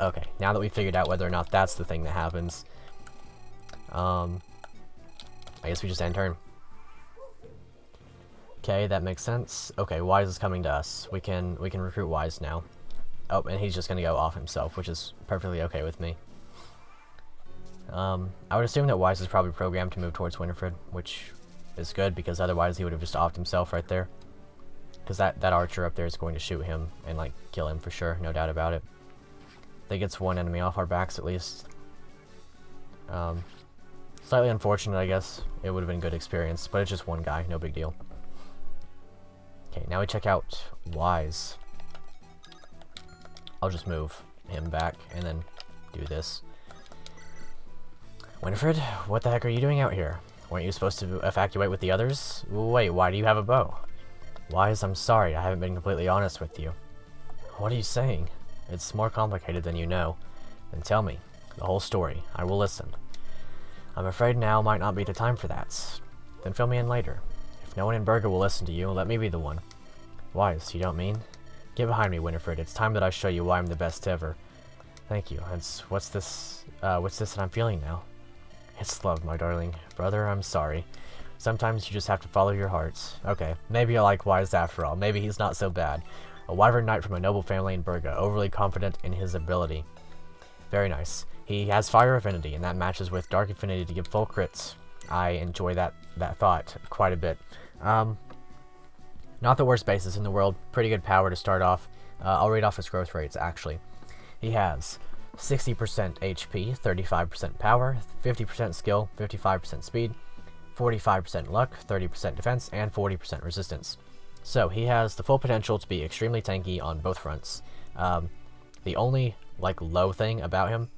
Okay, now that we figured out whether or not that's the thing that happens, I guess we just end turn. Okay, that makes sense. Okay, Wise is coming to us. We can recruit Wise now. Oh, and he's just gonna go off himself, which is perfectly okay with me. I would assume that Wise is probably programmed to move towards Winifred, which is good, because otherwise he would have just offed himself right there. Because that archer up there is going to shoot him and, like, kill him for sure, no doubt about it. That gets one enemy off our backs at least. Slightly unfortunate, I guess. It would have been good experience, but it's just one guy, no big deal. Okay, now we check out Wise. I'll just move him back and then do this. Winifred, what the heck are you doing out here? Weren't you supposed to evacuate with the others? Wait, why do you have a bow? Wise, I'm sorry, I haven't been completely honest with you. What are you saying? It's more complicated than you know. Then tell me, the whole story. I will listen. I'm afraid now might not be the time for that. Then fill me in later. If no one in Berga will listen to you, let me be the one. Wise, you don't mean? Get behind me, Winifred. It's time that I show you why I'm the best ever. Thank you. What's this that I'm feeling now? It's love, my darling. Brother, I'm sorry. Sometimes you just have to follow your heart. Okay, maybe I like Wise after all. Maybe he's not so bad. A wyvern knight from a noble family in Berga, overly confident in his ability. Very nice. He has fire affinity, and that matches with dark affinity to give full crits. I enjoy that thought quite a bit. Not the worst basis in the world. Pretty good power to start off. I'll read off his growth rates, actually. He has 60% HP, 35% power, 50% skill, 55% speed, 45% luck, 30% defense, and 40% resistance. So he has the full potential to be extremely tanky on both fronts. The only low thing about him,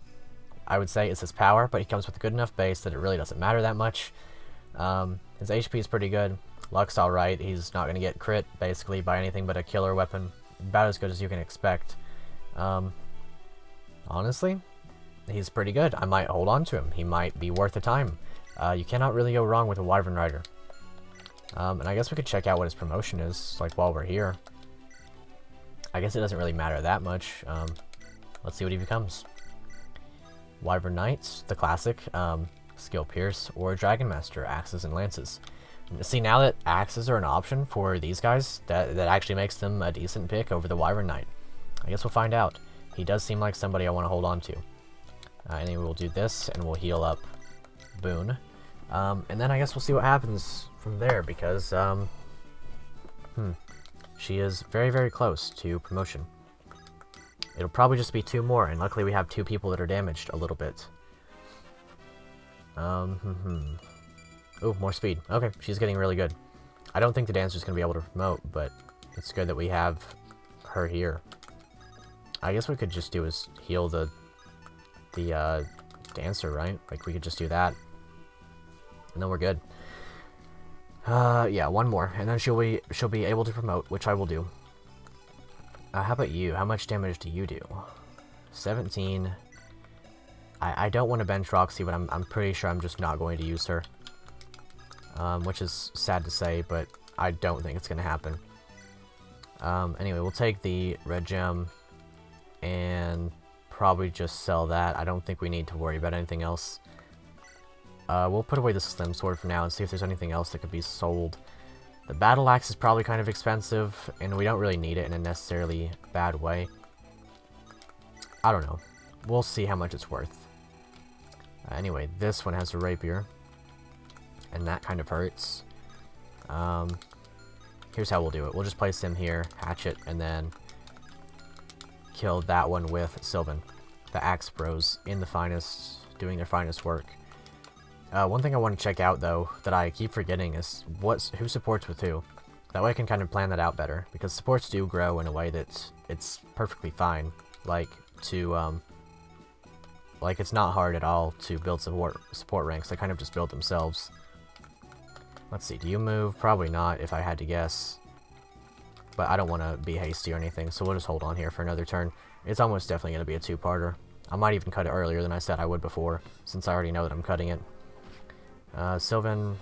I would say, is his power, but he comes with a good enough base that it really doesn't matter that much. His HP is pretty good. Luck's alright. He's not going to get crit, basically, by anything but a killer weapon. About as good as you can expect. Honestly, he's pretty good. I might hold on to him. He might be worth the time. You cannot really go wrong with a Wyvern Rider. And I guess we could check out what his promotion is, while we're here. I guess it doesn't really matter that much. Let's see what he becomes. Wyvern Knight, the classic, Skill Pierce, or Dragon Master, Axes and Lances. See, now that Axes are an option for these guys, that actually makes them a decent pick over the Wyvern Knight. I guess we'll find out. He does seem like somebody I want to hold on to. Anyway, we'll do this, and we'll heal up Boone. And then I guess we'll see what happens from there, because, she is very, very close to promotion. It'll probably just be 2 more, and luckily we have 2 people that are damaged a little bit. Ooh, more speed. Okay, she's getting really good. I don't think the dancer's going to be able to promote, but it's good that we have her here. I guess what we could just do is heal the dancer, right? We could just do that. And then we're good. Yeah, 1 more, and then she'll be able to promote, which I will do. How about you? How much damage do you do? 17. I don't want to bench Roxy, but I'm pretty sure I'm just not going to use her. Which is sad to say, but I don't think it's going to happen. Anyway, we'll take the red gem and probably just sell that. I don't think we need to worry about anything else. We'll put away the slim sword for now and see if there's anything else that could be sold. The battle axe is probably kind of expensive, and we don't really need it in a necessarily bad way. I don't know. We'll see how much it's worth. Anyway, this one has a rapier, and that kind of hurts. Here's how we'll do it. We'll just place him here, hatchet, and then kill that one with Sylvan. The axe bros in the finest, doing their finest work. One thing I want to check out, though, that I keep forgetting is who supports with who. That way I can kind of plan that out better, because supports do grow in a way that it's perfectly fine. It's not hard at all to build support ranks. They kind of just build themselves. Let's see, do you move? Probably not, if I had to guess. But I don't want to be hasty or anything, so we'll just hold on here for another turn. It's almost definitely going to be a 2-parter. I might even cut it earlier than I said I would before, since I already know that I'm cutting it. Sylvan,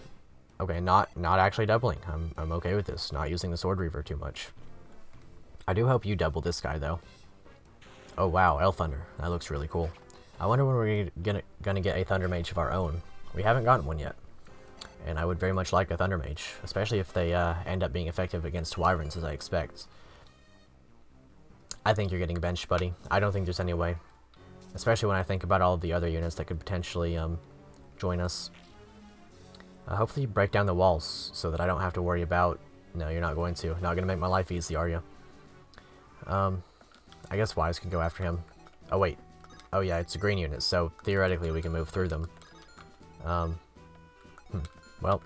okay, not actually doubling. I'm okay with this, not using the Sword Reaver too much. I do hope you double this guy, though. Oh wow, Elf Thunder. That looks really cool. I wonder when we're gonna get a Thunder Mage of our own. We haven't gotten one yet. And I would very much like a Thunder Mage, especially if they end up being effective against Wyverns as I expect. I think you're getting benched, buddy. I don't think there's any way. Especially when I think about all of the other units that could potentially join us. Hopefully you break down the walls so that I don't have to worry about... No, you're not going to. Not going to make my life easy, are you? I guess Wise can go after him. Oh, wait. Oh, yeah, it's a green unit, so theoretically we can move through them. Well,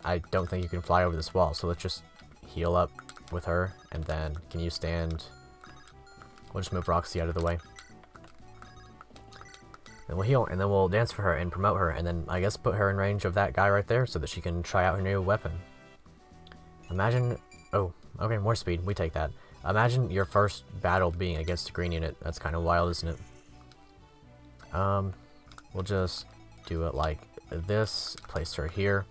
I don't think you can fly over this wall, so let's just heal up with her, and then can you stand... We'll just move Roxy out of the way. Then we'll heal, and then we'll dance for her and promote her, and then I guess put her in range of that guy right there so that she can try out her new weapon. Imagine... Oh, okay, more speed. We take that. Imagine your first battle being against a green unit. That's kind of wild, isn't it? We'll just do it like this. Place her here.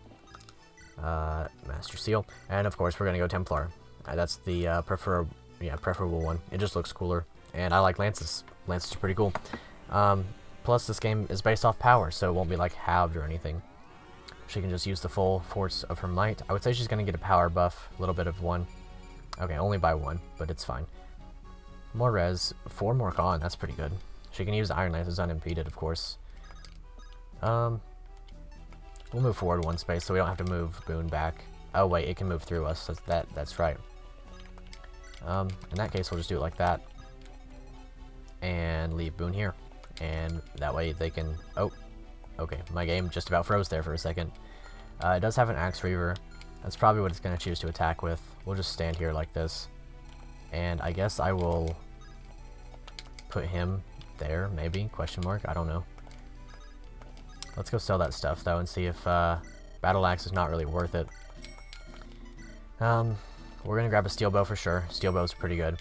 Master Seal. And of course, we're going to go Templar. That's the preferable one. It just looks cooler. And I like Lances. Lances are pretty cool. Plus, this game is based off power, so it won't be like halved or anything. She can just use the full force of her might. I would say she's going to get a power buff, a little bit of 1. Okay, only by 1, but it's fine. More res, 4 more con, that's pretty good. She can use Iron Lances unimpeded, of course. We'll move forward 1 space so we don't have to move Boone back. Oh wait, it can move through us, that's right. In that case, we'll just do it like that. And leave Boone here. And that way they can... Oh, okay, my game just about froze there for a second. It does have an Axe Reaver. That's probably what it's going to choose to attack with. We'll just stand here like this. And I guess I will put him there, maybe? Question mark? I don't know. Let's go sell that stuff, though, and see if Battle Axe is not really worth it. We're going to grab a Steel Bow for sure. Steel Bow's pretty good.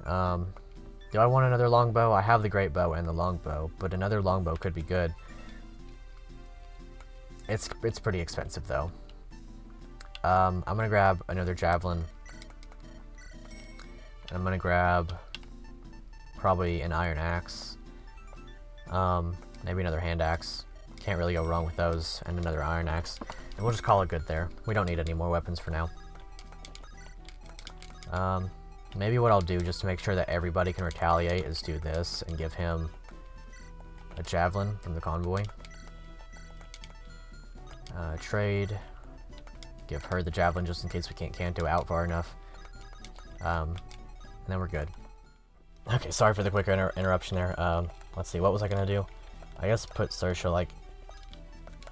Do I want another longbow? I have the Great Bow and the longbow, but another longbow could be good. It's pretty expensive, though. I'm going to grab another Javelin. And I'm going to grab probably an Iron Axe. Maybe another Hand Axe. Can't really go wrong with those. And another Iron Axe. And we'll just call it good there. We don't need any more weapons for now. Maybe what I'll do, just to make sure that everybody can retaliate, is do this and give him a Javelin from the convoy. Trade. Give her the Javelin just in case we can't Canto out far enough. And then we're good. Okay, sorry for the quick interruption there. Let's see, what was I gonna do? I guess put Saoirse, like...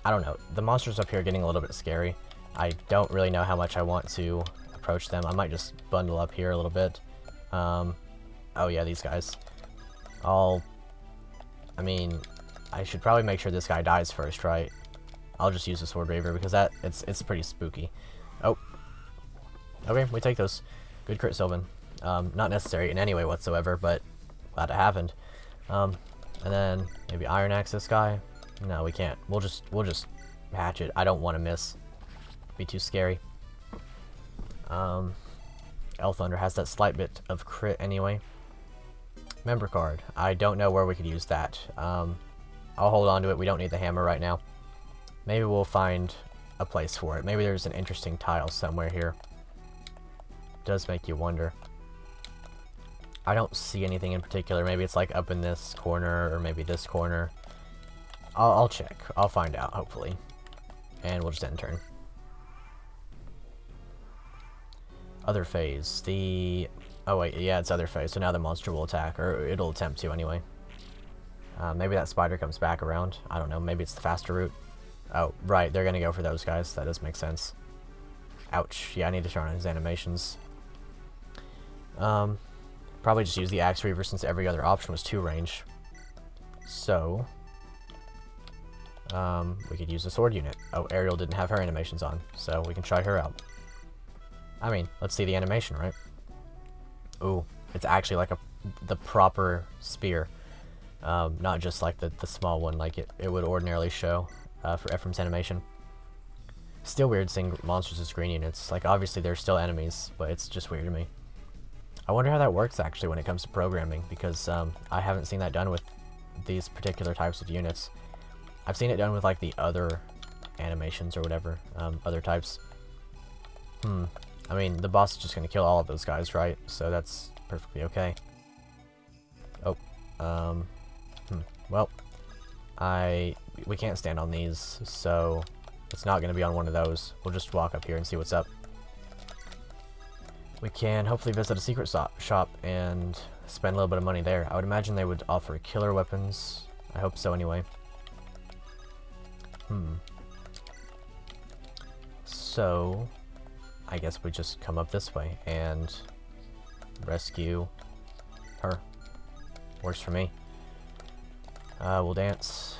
I don't know. The monsters up here are getting a little bit scary. I don't really know how much I want to approach them. I might just bundle up here a little bit. Oh yeah, these guys. I mean, I should probably make sure this guy dies first, right? I'll just use the Sword Raver because it's pretty spooky. Oh. Okay, we take those. Good crit, Sylvan. Not necessary in any way whatsoever, but glad it happened. And then maybe Iron Axe this guy. No, we can't. We'll just hatch it. I don't want to miss. Be too scary. Elf Thunder has that slight bit of crit anyway. Member card. I don't know where we could use that. I'll hold on to it. We don't need the hammer right now. Maybe we'll find a place for it. Maybe there's an interesting tile somewhere here. Does make you wonder. I don't see anything in particular. Maybe it's like up in this corner or maybe this corner. I'll check. I'll find out, hopefully. And we'll just end turn. Other phase. Oh wait, yeah, it's other phase. So now the monster will attack, or it'll attempt to anyway. Maybe that spider comes back around. I don't know. Maybe it's the faster route. Oh, right. They're going to go for those guys. That does make sense. Ouch. Yeah, I need to turn on his animations. Probably just use the Axe Reaver since every other option was 2 range. So, we could use the sword unit. Oh, Ariel didn't have her animations on, so we can try her out. I mean, let's see the animation, right? Ooh, it's actually like the proper spear. Not just like the small one like it would ordinarily show for Ephraim's animation. Still weird seeing monsters as green units. Like, obviously they're still enemies, but it's just weird to me. I wonder how that works actually when it comes to programming, because I haven't seen that done with these particular types of units. I've seen it done with like the other animations or whatever, other types. I mean, the boss is just going to kill all of those guys, right? So that's perfectly okay. Oh, well, we can't stand on these, so it's not going to be on one of those. We'll just walk up here and see what's up. We can hopefully visit a secret shop and spend a little bit of money there. I would imagine they would offer killer weapons. I hope so anyway. So, I guess we just come up this way and rescue her. Works for me. We'll dance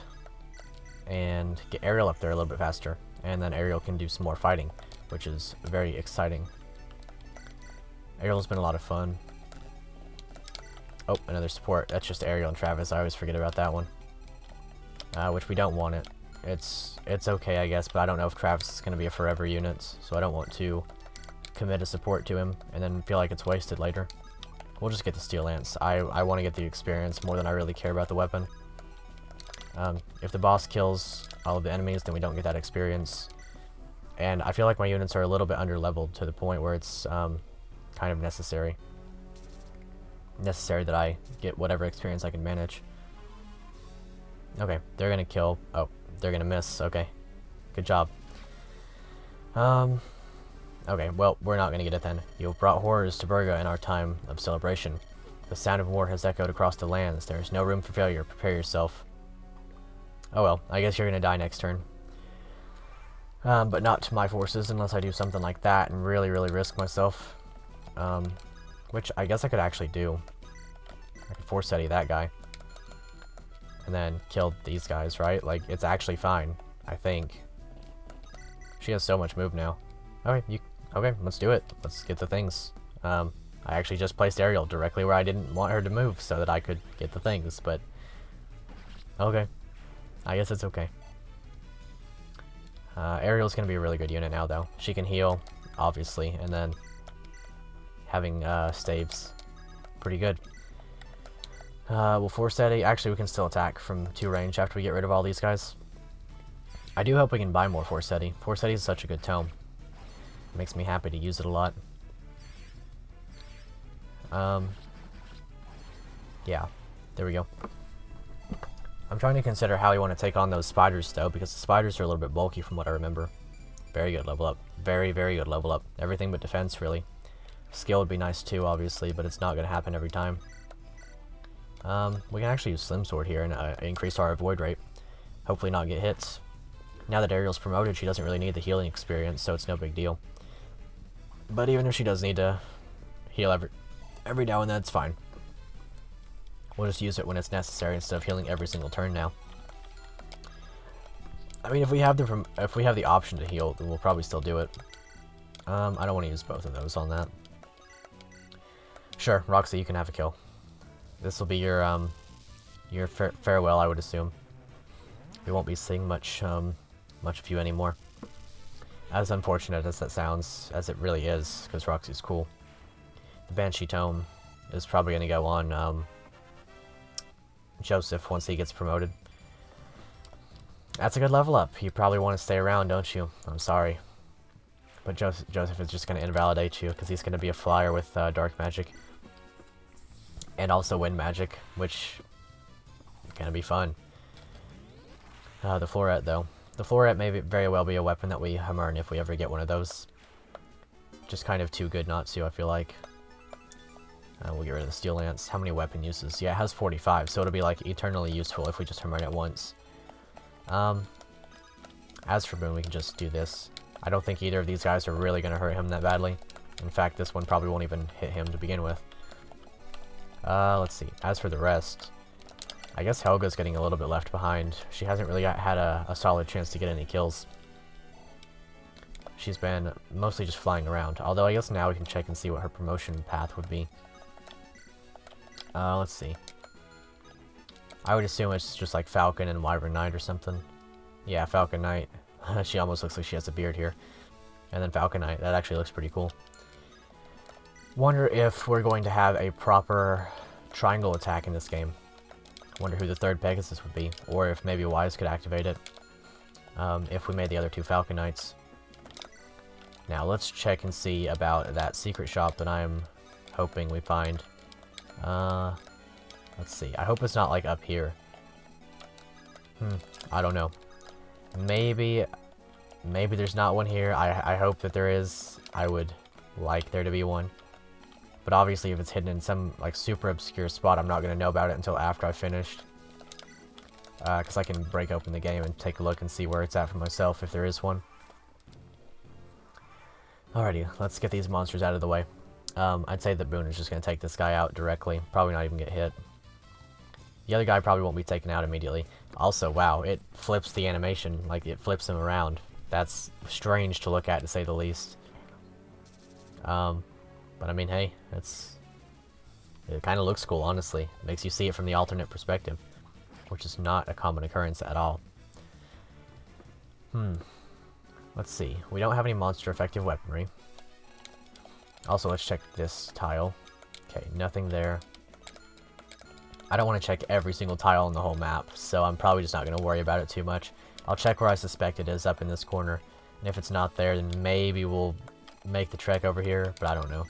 and get Ariel up there a little bit faster, and then Ariel can do some more fighting, which is very exciting. Ariel's been a lot of fun. Oh, another support. That's just Ariel and Travis. I always forget about that one. Which we don't want it. It's okay, I guess, but I don't know if Travis is going to be a forever unit, so I don't want to commit a support to him and then feel like it's wasted later. We'll just get the Steel Lance. I want to get the experience more than I really care about the weapon. If the boss kills all of the enemies, then we don't get that experience. And I feel like my units are a little bit under-leveled to the point where it's kind of necessary that I get whatever experience I can manage. Okay, they're gonna kill. Oh, they're gonna miss. Okay, good job. Okay, well, we're not gonna get it then. You have brought horrors to Berga in our time of celebration. The sound of war has echoed across the lands. There is no room for failure. Prepare yourself. Oh well, I guess you're gonna die next turn. But not to my forces unless I do something like that and really risk myself. Which I guess I could actually do. I could force steady that guy. And then kill these guys, right? Like, it's actually fine, I think. She has so much move now. Okay, okay, let's do it. Let's get the things. I actually just placed Ariel directly where I didn't want her to move so that I could get the things, but... Okay. I guess it's okay. Ariel's gonna be a really good unit now, though. She can heal, obviously, and then... having staves. Pretty good. We'll force steady. Actually, we can still attack from 2 range after we get rid of all these guys. I do hope we can buy more force steady. Force steady is such a good tome. It makes me happy to use it a lot. Yeah, there we go. I'm trying to consider how we want to take on those spiders, though, because the spiders are a little bit bulky from what I remember. Very good level up. Very good level up. Everything but defense, really. Skill would be nice too, obviously, but it's not going to happen every time. We can actually use Slim Sword here and increase our avoid rate. Hopefully not get hits. Now that Ariel's promoted, she doesn't really need the healing experience, so it's no big deal. But even if she does need to heal every now and then, it's fine. We'll just use it when it's necessary instead of healing every single turn now. I mean, if we have the option to heal, then we'll probably still do it. I don't want to use both of those on that. Sure, Roxy, you can have a kill. This will be your farewell, I would assume. We won't be seeing much of you anymore. As unfortunate as that sounds, as it really is, because Roxy's cool. The Banshee Tome is probably going to go on Joseph once he gets promoted. That's a good level up. You probably want to stay around, don't you? I'm sorry. But Joseph is just going to invalidate you, because he's going to be a flyer with dark magic. And also wind magic, which is going to be fun. The Floret, though. The Floret may very well be a weapon that we hammer if we ever get one of those. Just kind of too good not to, I feel like. We'll get rid of the Steel Lance. How many weapon uses? Yeah, it has 45, so it'll be like eternally useful if we just hammer it once. As for Boone, we can just do this. I don't think either of these guys are really going to hurt him that badly. In fact, this one probably won't even hit him to begin with. Let's see. As for the rest, I guess Helga's getting a little bit left behind. She hasn't really had a solid chance to get any kills. She's been mostly just flying around. Although I guess now we can check and see what her promotion path would be. Let's see. I would assume it's just like Falcon and Wyvern Knight or something. Yeah, Falcon Knight. She almost looks like she has a beard here. And then Falcon Knight. That actually looks pretty cool. Wonder if we're going to have a proper triangle attack in this game. Wonder who the third Pegasus would be, or if maybe Wise could activate it. If we made the other two Falcon Knights. Now let's check and see about that secret shop that I'm hoping we find. Let's see. I hope it's not like up here. I don't know. Maybe there's not one here. I hope that there is. I would like there to be one. But obviously if it's hidden in some like super obscure spot, I'm not going to know about it until after I've finished. Because I can break open the game and take a look and see where it's at for myself if there is one. Alrighty, let's get these monsters out of the way. I'd say that Boone is just going to take this guy out directly. Probably not even get hit. The other guy probably won't be taken out immediately. Also, wow, it flips the animation. Like, it flips him around. That's strange to look at, to say the least. But I mean, hey, it kind of looks cool, honestly. It makes you see it from the alternate perspective, which is not a common occurrence at all. Let's see. We don't have any monster-effective weaponry. Also, let's check this tile. Okay, nothing there. I don't want to check every single tile on the whole map, so I'm probably just not going to worry about it too much. I'll check where I suspect it is up in this corner, and if it's not there, then maybe we'll make the trek over here, but I don't know.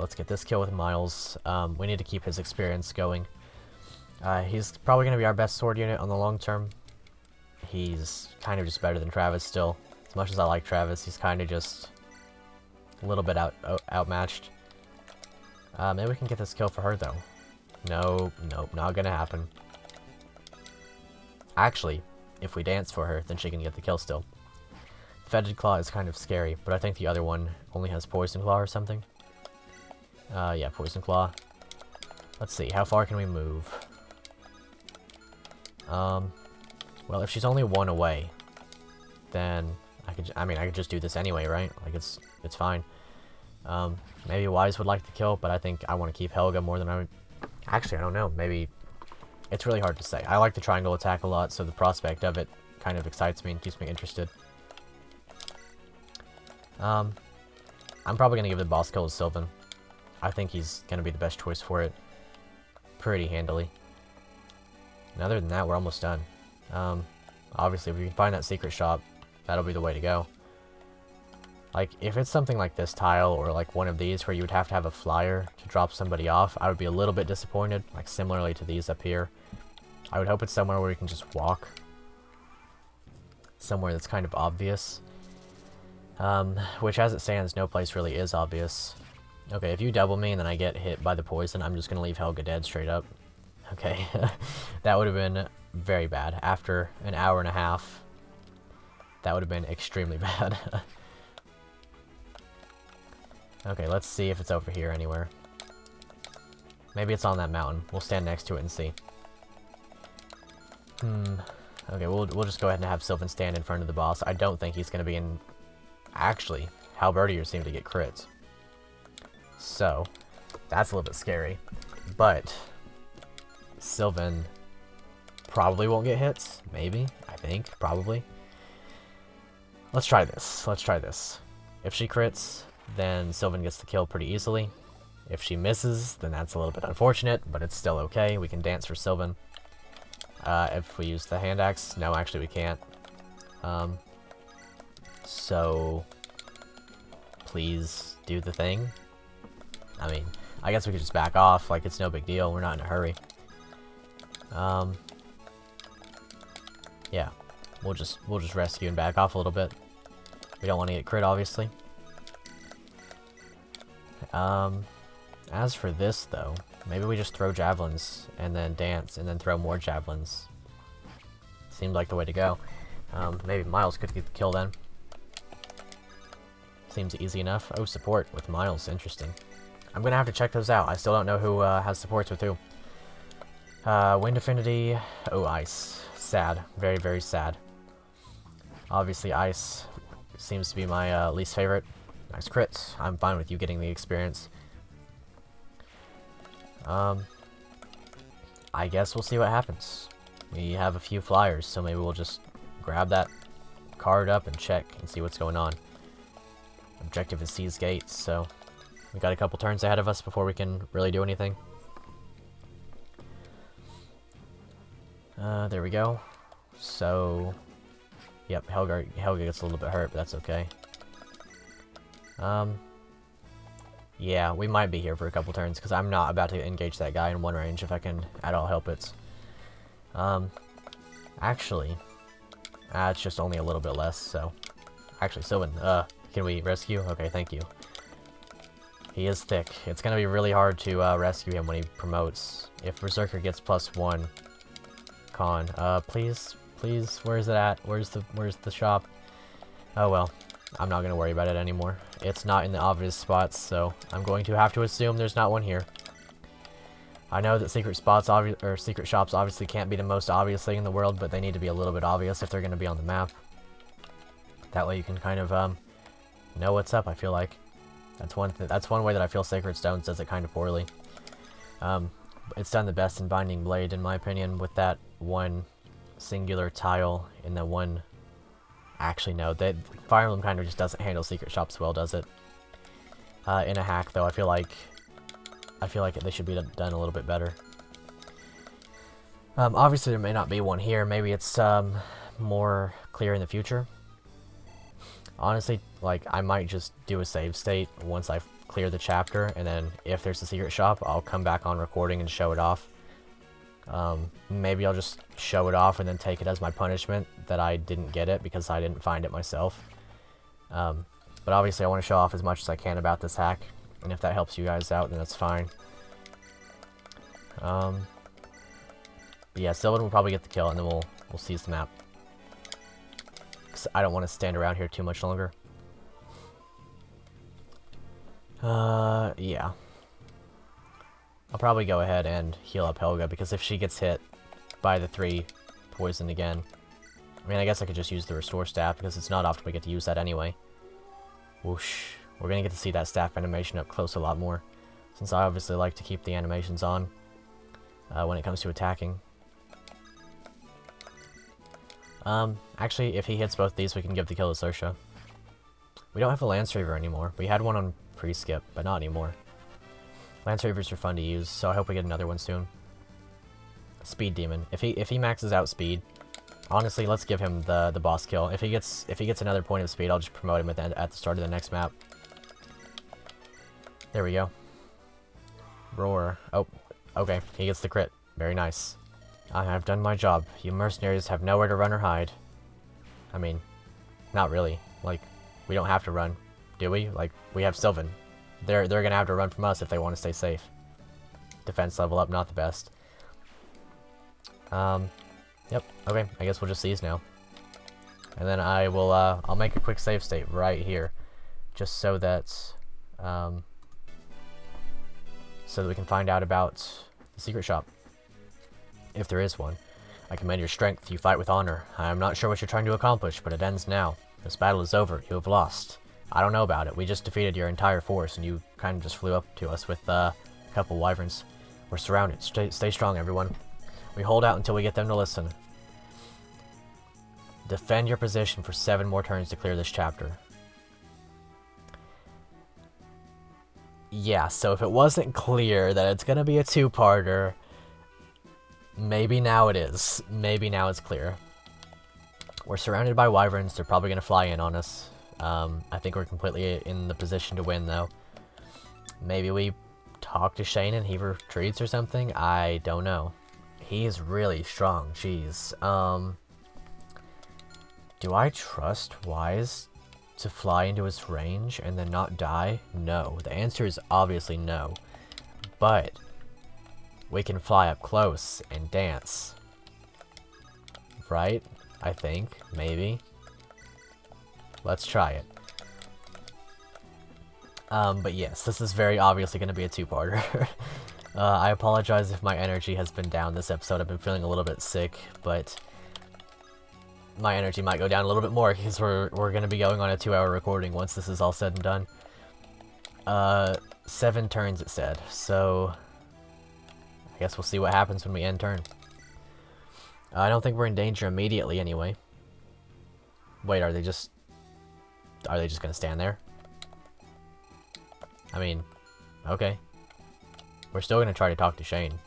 Let's get this kill with Miles. We need to keep his experience going. He's probably going to be our best sword unit on the long term. He's kind of just better than Travis still. As much as I like Travis, he's kind of just a little bit outmatched. Maybe we can get this kill for her, though. Nope, not gonna happen. Actually, if we dance for her, then she can get the kill still. Fetid Claw is kind of scary, but I think the other one only has Poison Claw or something. Yeah, Poison Claw. Let's see, how far can we move? Well, if she's only one away, then I could just do this anyway, right? Like, it's fine. Maybe Wise would like the kill, but I think I want to keep Helga more than I would. Actually, I don't know. Maybe it's really hard to say. I like the triangle attack a lot, so the prospect of it kind of excites me and keeps me interested. I'm probably going to give the boss kill to Sylvan. I think he's going to be the best choice for it. Pretty handily. And other than that, we're almost done. Obviously, if we can find that secret shop, that'll be the way to go. Like, if it's something like this tile, or like one of these where you would have to have a flyer to drop somebody off, I would be a little bit disappointed, like similarly to these up here. I would hope it's somewhere where you can just walk. Somewhere that's kind of obvious. Which, as it stands, no place really is obvious. Okay, if you double me and then I get hit by the poison, I'm just going to leave Helga dead straight up. Okay, that would have been very bad. After an hour and a half, that would have been extremely bad. Okay, let's see if it's over here anywhere. Maybe it's on that mountain. We'll stand next to it and see. Okay, we'll just go ahead and have Sylvan stand in front of the boss. I don't think he's going to be in... Actually, Halberdiers seem to get crits. So, that's a little bit scary. But, Sylvan probably won't get hits. Maybe. I think. Probably. Let's try this. Let's try this. If she crits, then Sylvan gets the kill pretty easily. If she misses, then that's a little bit unfortunate, but it's still okay. We can dance for Sylvan. If we use the hand axe, no, actually we can't. So, please do the thing. I mean, I guess we could just back off, like it's no big deal. We're not in a hurry. Yeah, we'll just rescue and back off a little bit. We don't want to get crit, obviously. As for this, though, maybe we just throw javelins and then dance and then throw more javelins. Seemed like the way to go. Maybe Miles could get the kill then. Seems easy enough. Oh, support with Miles. Interesting. I'm going to have to check those out. I still don't know who has supports with who. Wind Affinity. Oh, Ice. Sad. Very, very sad. Obviously, Ice seems to be my least favorite. Nice crits. I'm fine with you getting the experience. I guess we'll see what happens. We have a few flyers, so maybe we'll just grab that card up and check and see what's going on. Objective is seize gates, so we got a couple turns ahead of us before we can really do anything. There we go. So, yep, Helga gets a little bit hurt, but that's okay. Yeah, we might be here for a couple turns, because I'm not about to engage that guy in one range if I can at all help it. Actually, it's just only a little bit less, so... Actually, Sylvan, can we rescue? Okay, thank you. He is thick. It's gonna be really hard to rescue him when he promotes. If Berserker gets +1 con, please, where is it at? Where's the shop? Oh well, I'm not gonna worry about it anymore. It's not in the obvious spots, so I'm going to have to assume there's not one here. I know that secret shops obviously can't be the most obvious thing in the world, but they need to be a little bit obvious if they're gonna be on the map. That way you can kind of know what's up. I feel like that's one way that I feel Sacred Stones does it kind of poorly. It's done the best in Binding Blade, in my opinion, with that one singular tile in the one. Actually, no, Fire Emblem kind of just doesn't handle secret shops well, does it? In a hack, though, I feel like they should be done a little bit better. Obviously, there may not be one here. Maybe it's more clear in the future. Honestly, like, I might just do a save state once I clear the chapter, and then if there's a secret shop, I'll come back on recording and show it off. Maybe I'll just show it off and then take it as my punishment that I didn't get it because I didn't find it myself. But obviously I want to show off as much as I can about this hack, and if that helps you guys out, then that's fine. Yeah, Sylvan will probably get the kill, and then we'll seize the map. I don't want to stand around here too much longer. Yeah. I'll probably go ahead and heal up Helga, because if she gets hit by the 3 poison again... I mean, I guess I could just use the Restore Staff, because it's not often we get to use that anyway. Whoosh. We're gonna get to see that staff animation up close a lot more, since I obviously like to keep the animations on when it comes to attacking. Actually, if he hits both these, we can give the kill to Saoirse. We don't have a Lance Reaver anymore. We had one on pre-skip, but not anymore. Lance Reavers are fun to use, so I hope we get another one soon. Speed Demon. If he maxes out speed, honestly, let's give him the boss kill. If he gets another point of speed, I'll just promote him at the start of the next map. There we go. Roar. Oh, okay. He gets the crit. Very nice. I have done my job. You mercenaries have nowhere to run or hide. I mean, not really. Like, we don't have to run, do we? Like, we have Sylvan. They're gonna have to run from us if they want to stay safe. Defense level up, not the best. Yep. Okay. I guess we'll just seize now. And then I will. I'll make a quick save state right here, just so that we can find out about the secret shop. If there is one. I commend your strength. You fight with honor. I am not sure what you're trying to accomplish, but it ends now. This battle is over. You have lost. I don't know about it. We just defeated your entire force, and you kind of just flew up to us with a couple wyverns. We're surrounded. Stay strong, everyone. We hold out until we get them to listen. Defend your position for 7 more turns to clear this chapter. Yeah, so if it wasn't clear that it's gonna be a 2-parter... Maybe now it is. Maybe now it's clear. We're surrounded by wyverns. They're probably going to fly in on us. I think we're completely in the position to win, though. Maybe we talk to Shane and he retreats or something? I don't know. He is really strong. Jeez. Do I trust Wise to fly into his range and then not die? No. The answer is obviously no. But... we can fly up close and dance. Right? I think. Maybe. Let's try it. But yes, this is very obviously going to be a 2-parter. I apologize if my energy has been down this episode. I've been feeling a little bit sick, but my energy might go down a little bit more because we're going to be going on a 2-hour recording once this is all said and done. 7 turns it said, so I guess we'll see what happens when we end turn. I don't think we're in danger immediately anyway. Wait, are they just gonna stand there? I mean, okay. We're still gonna try to talk to Shane.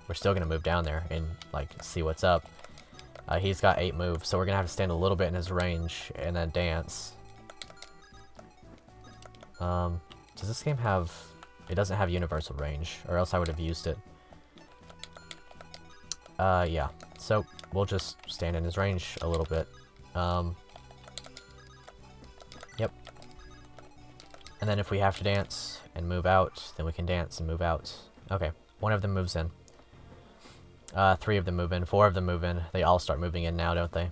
We're still gonna move down there and, like, see what's up. He's got 8 moves, so we're gonna have to stand a little bit in his range and then dance. Does this game have... It doesn't have universal range, or else I would have used it. Yeah. So, we'll just stand in his range a little bit. Yep. And then if we have to dance and move out, then we can dance and move out. Okay, 1 of them moves in. 3 of them move in, 4 of them move in. They all start moving in now, don't they?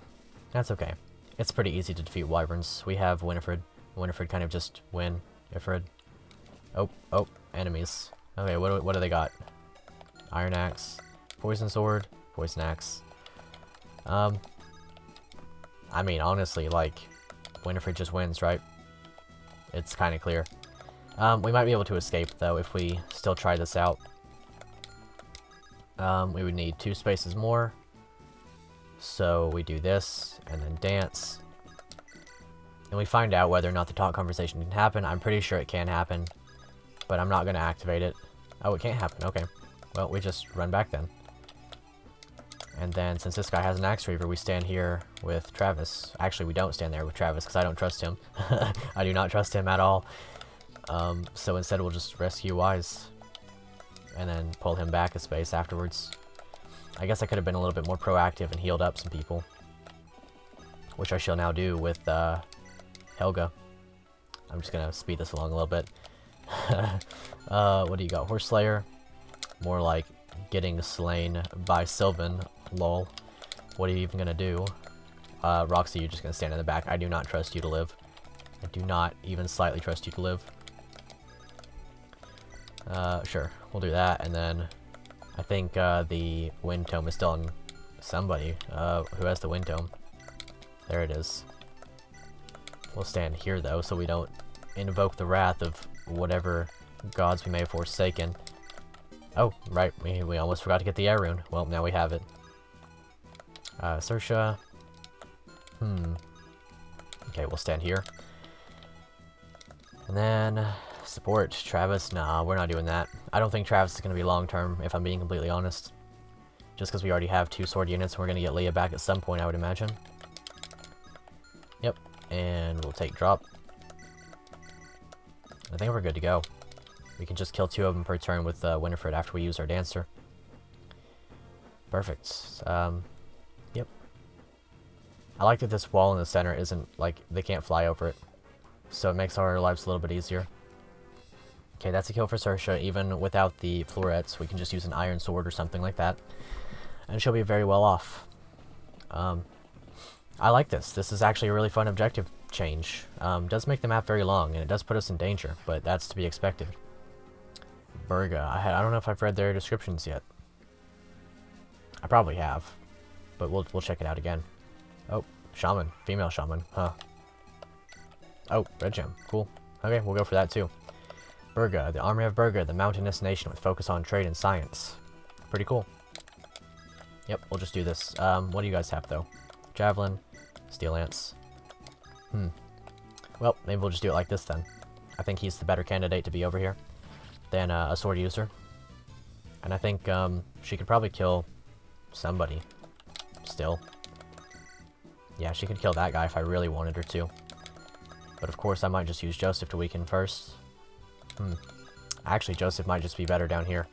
That's okay. It's pretty easy to defeat wyverns. We have Winifred. Winifred kind of just win. Ifrid. Oh, enemies. Okay, what do they got? Iron Axe, Poison Sword, Poison Axe. I mean, honestly, like, Winifred just wins, right? It's kind of clear. We might be able to escape, though, if we still try this out. We would need 2 spaces more. So we do this, and then dance. And we find out whether or not the talk conversation can happen. I'm pretty sure it can happen, but I'm not going to activate it. Oh, it can't happen. Okay. Well, we just run back then. And then, since this guy has an Axe Reaver, we stand here with Travis. Actually, we don't stand there with Travis, because I don't trust him. I do not trust him at all. So instead, we'll just rescue Wise. And then pull him back a space afterwards. I guess I could have been a little bit more proactive and healed up some people. Which I shall now do with, Helga. I'm just gonna speed this along a little bit. What do you got? Horse Slayer. More like getting slain by Sylvan. Lol. What are you even gonna do? Roxy, you're just gonna stand in the back. I do not trust you to live. I do not even slightly trust you to live. Sure. We'll do that, and then I think the Wind Tome is still on somebody. Who has the Wind Tome? There it is. We'll stand here, though, so we don't invoke the wrath of whatever gods we may have forsaken. Oh, right, we almost forgot to get the air rune. Well, now we have it. Sersha. Okay, we'll stand here. And then... support. Travis? Nah, we're not doing that. I don't think Travis is going to be long-term, if I'm being completely honest. Just because we already have 2 sword units, and we're going to get Leah back at some point, I would imagine. Yep. And we'll take drop. I think we're good to go. We can just kill 2 of them per turn with Winifred after we use our Dancer. Perfect. Yep. I like that this wall in the center isn't, like, they can't fly over it. So it makes our lives a little bit easier. Okay, that's a kill for Sersha. Even without the florets, we can just use an iron sword or something like that. And she'll be very well off. I like this. This is actually a really fun objective change. Does make the map very long, and it does put us in danger, but that's to be expected. Burga. I don't know if I've read their descriptions yet. I probably have, but we'll check it out again. Oh, Shaman. Female Shaman. Huh. Oh, red gem. Cool. Okay, we'll go for that too. Burga. The army of Burga, the mountainous nation with focus on trade and science. Pretty cool. Yep, we'll just do this. What do you guys have, though? Javelin. Steel Lance. Well, maybe we'll just do it like this, then. I think he's the better candidate to be over here than a sword user. And I think she could probably kill somebody. Still. Yeah, she could kill that guy if I really wanted her to. But of course, I might just use Joseph to weaken first. Actually, Joseph might just be better down here.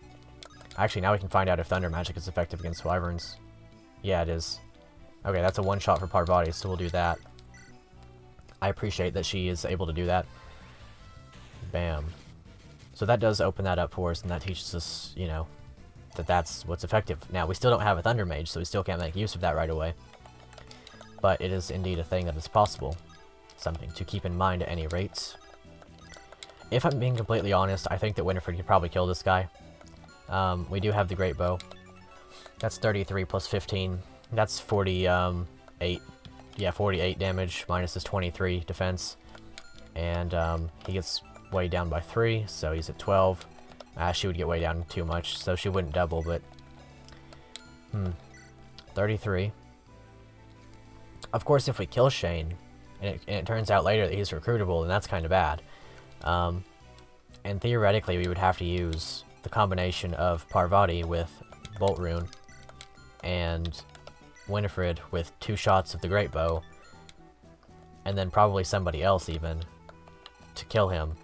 Actually, now we can find out if Thunder Magic is effective against wyverns. Yeah, it is. Okay, that's a one-shot for Parvati, so we'll do that. I appreciate that she is able to do that. Bam. So that does open that up for us, and that teaches us, you know, that that's what's effective. Now, we still don't have a Thunder Mage, so we still can't make use of that right away. But it is indeed a thing that is possible. Something to keep in mind at any rate. If I'm being completely honest, I think that Winifred could probably kill this guy. We do have the Great Bow. That's 33 plus 15. That's 48. Yeah, 48 damage minus his 23 defense. And he gets way down by 3, so he's at 12. She would get way down too much, so she wouldn't double, but... 33. Of course, if we kill Shane, and it turns out later that he's recruitable, then that's kind of bad. And theoretically, we would have to use the combination of Parvati with Bolt Rune and Winifred with 2 shots of the Great Bow, and then probably somebody else even to kill him.